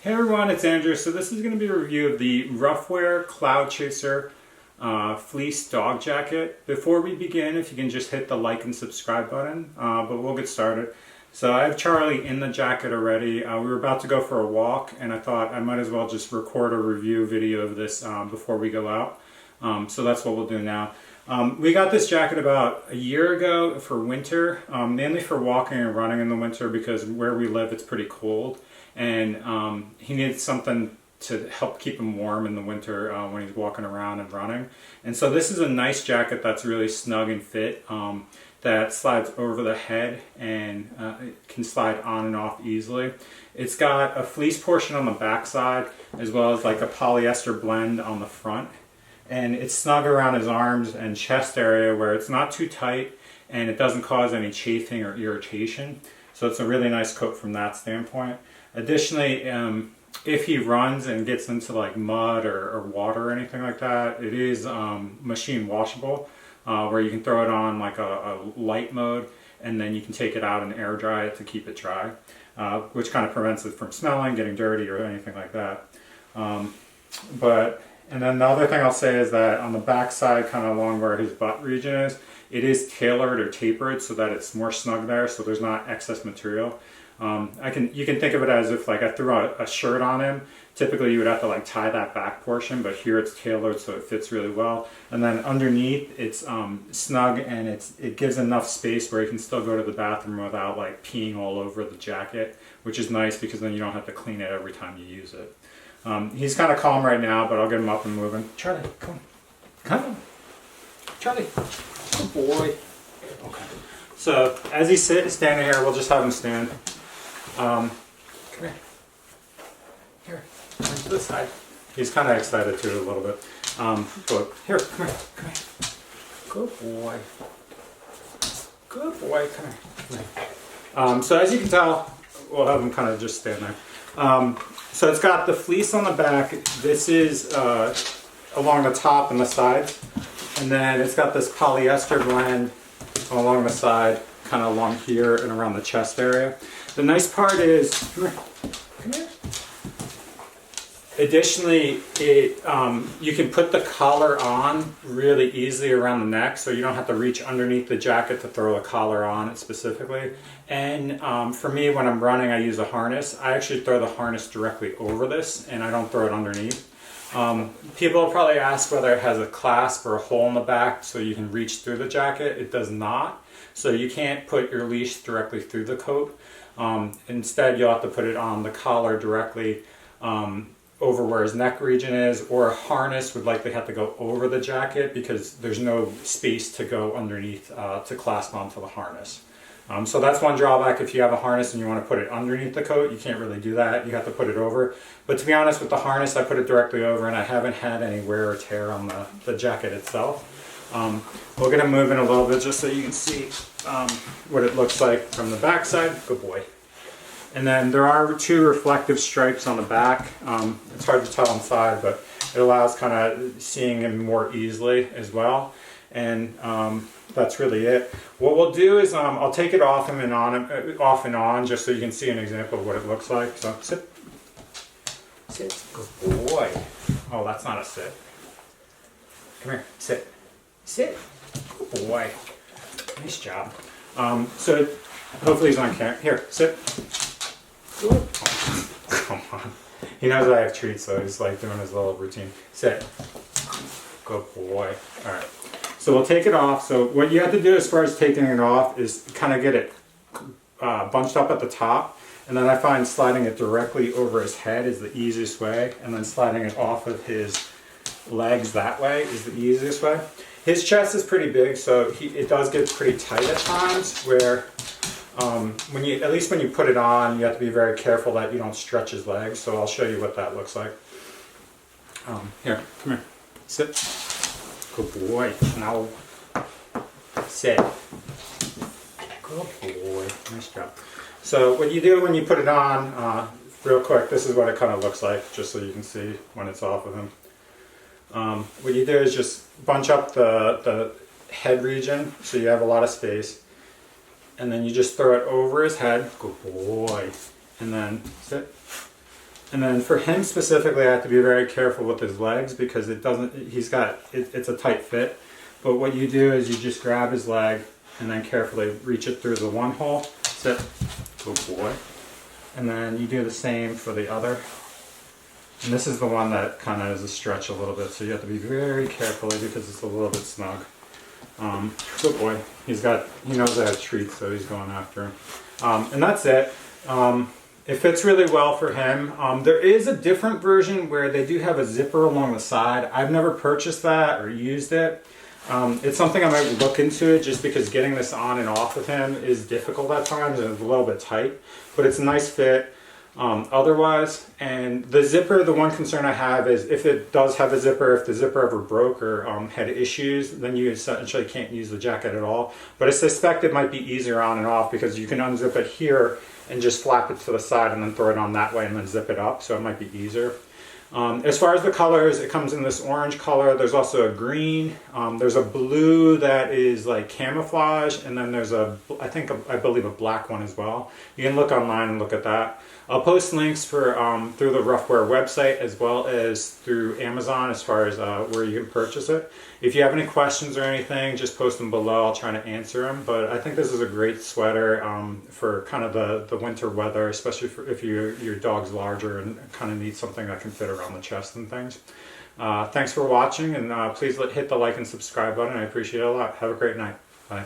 Hey everyone, it's Andrew. So this is going to be a review of the Ruffwear Cloud Chaser fleece dog jacket. Before we begin, if you can just hit the like and subscribe button, but we'll get started. So I have Charlie in the jacket already. We were about to go for a walk and I thought I might as well just record a review video of this before we go out. So that's what we'll do now. We got this jacket about a year ago for winter, mainly for walking and running in the winter because where we live it's pretty cold. And he needed something to help keep him warm in the winter when he's walking around and running. And so this is a nice jacket that's really snug and fit, that slides over the head and it can slide on and off easily. It's got a fleece portion on the back side as well as like a polyester blend on the front. And it's snug around his arms and chest area where it's not too tight and it doesn't cause any chafing or irritation. So it's a really nice coat from that standpoint. Additionally, if he runs and gets into like mud or water or anything like that, it is machine washable, where you can throw it on like a light mode and then you can take it out and air dry it to keep it dry, which kind of prevents it from smelling, getting dirty or anything like that. And then the other thing I'll say is that on the back side, kind of along where his butt region is, it is tailored or tapered so that it's more snug there, so there's not excess material. You can think of it as if like I threw a shirt on him. Typically you would have to like tie that back portion, but here it's tailored so it fits really well. And then underneath it's snug and it gives enough space where you can still go to the bathroom without like peeing all over the jacket, which is nice because then you don't have to clean it every time you use it. He's kind of calm right now, but I'll get him up and moving. Charlie, come on. Come on. Charlie. Good boy. Okay. So as he's standing here, we'll just have him stand. Come here. Here. Come to this side. He's kind of excited too a little bit. But here, come here. Come here. Good boy. Good boy. Come here. Come here. So as you can tell, we'll have him kind of just stand there. So it's got the fleece on the back. This is along the top and the sides. And then it's got this polyester blend along the side, kind of along here and around the chest area. The nice part is, come here, come here. Additionally, you can put the collar on really easily around the neck, so you don't have to reach underneath the jacket to throw the collar on it specifically. And for me, when I'm running, I use a harness. I actually throw the harness directly over this, and I don't throw it underneath. People will probably ask whether it has a clasp or a hole in the back so you can reach through the jacket. It does not. So you can't put your leash directly through the coat. Instead, you'll have to put it on the collar directly over where his neck region is, or a harness would likely have to go over the jacket because there's no space to go underneath to clasp onto the harness. So that's one drawback. If you have a harness and you want to put it underneath the coat, you can't really do that. You have to put it over. But to be honest, with the harness, I put it directly over and I haven't had any wear or tear on the jacket itself. We'll get him moving a little bit just so you can see what it looks like from the back side. Good boy. And then there are two reflective stripes on the back. It's hard to tell inside, but it allows kind of seeing him more easily as well. And that's really it. What we'll do is I'll take it off him and off and on, just so you can see an example of what it looks like. So sit, sit, good boy. Oh, that's not a sit. Come here, sit, sit, good boy. Nice job. So hopefully he's on camera. Here, sit. Good. Oh, come on. He knows I have treats, so he's like doing his little routine. Sit. Good boy. All right. So we'll take it off. So what you have to do as far as taking it off is kind of get it bunched up at the top. And then I find sliding it directly over his head is the easiest way. And then sliding it off of his legs that way is the easiest way. His chest is pretty big, so it does get pretty tight at times where at least when you put it on, you have to be very careful that you don't stretch his legs. So I'll show you what that looks like. Here, come here. Sit. Good boy. Now sit. Good boy. Nice job. So what you do when you put it on, real quick, this is what it kind of looks like, just so you can see when it's off of him. What you do is just bunch up the head region so you have a lot of space. And then you just throw it over his head. Good boy. And then sit. And then for him specifically, I have to be very careful with his legs because it's a tight fit. But what you do is you just grab his leg and then carefully reach it through the one hole. Sit. Good boy. And then you do the same for the other. And this is the one that kind of is a stretch a little bit, so you have to be very carefully because it's a little bit snug. Good boy. He knows I have treats, so he's going after him. And that's it. It fits really well for him. There is a different version where they do have a zipper along the side. I've never purchased that or used it. It's something I might look into it just because getting this on and off of him is difficult at times and it's a little bit tight, but it's a nice fit. Otherwise, and the zipper, the one concern I have is if it does have a zipper, if the zipper ever broke or had issues, then you essentially can't use the jacket at all. But I suspect it might be easier on and off because you can unzip it here and just flap it to the side and then throw it on that way and then zip it up, so it might be easier. As far as the colors, it comes in this orange color. There's also a green. There's a blue that is like camouflage, and then there's I believe a black one as well. You can look online and look at that. I'll post links for through the Ruffwear website as well as through Amazon as far as where you can purchase it. If you have any questions or anything, just post them below. I'll try to answer them. But I think this is a great sweater for kind of the winter weather, especially if your dog's larger and kind of need something that can fit around the chest and things. Thanks for watching, and please hit the like and subscribe button. I appreciate it a lot. Have a great night. Bye.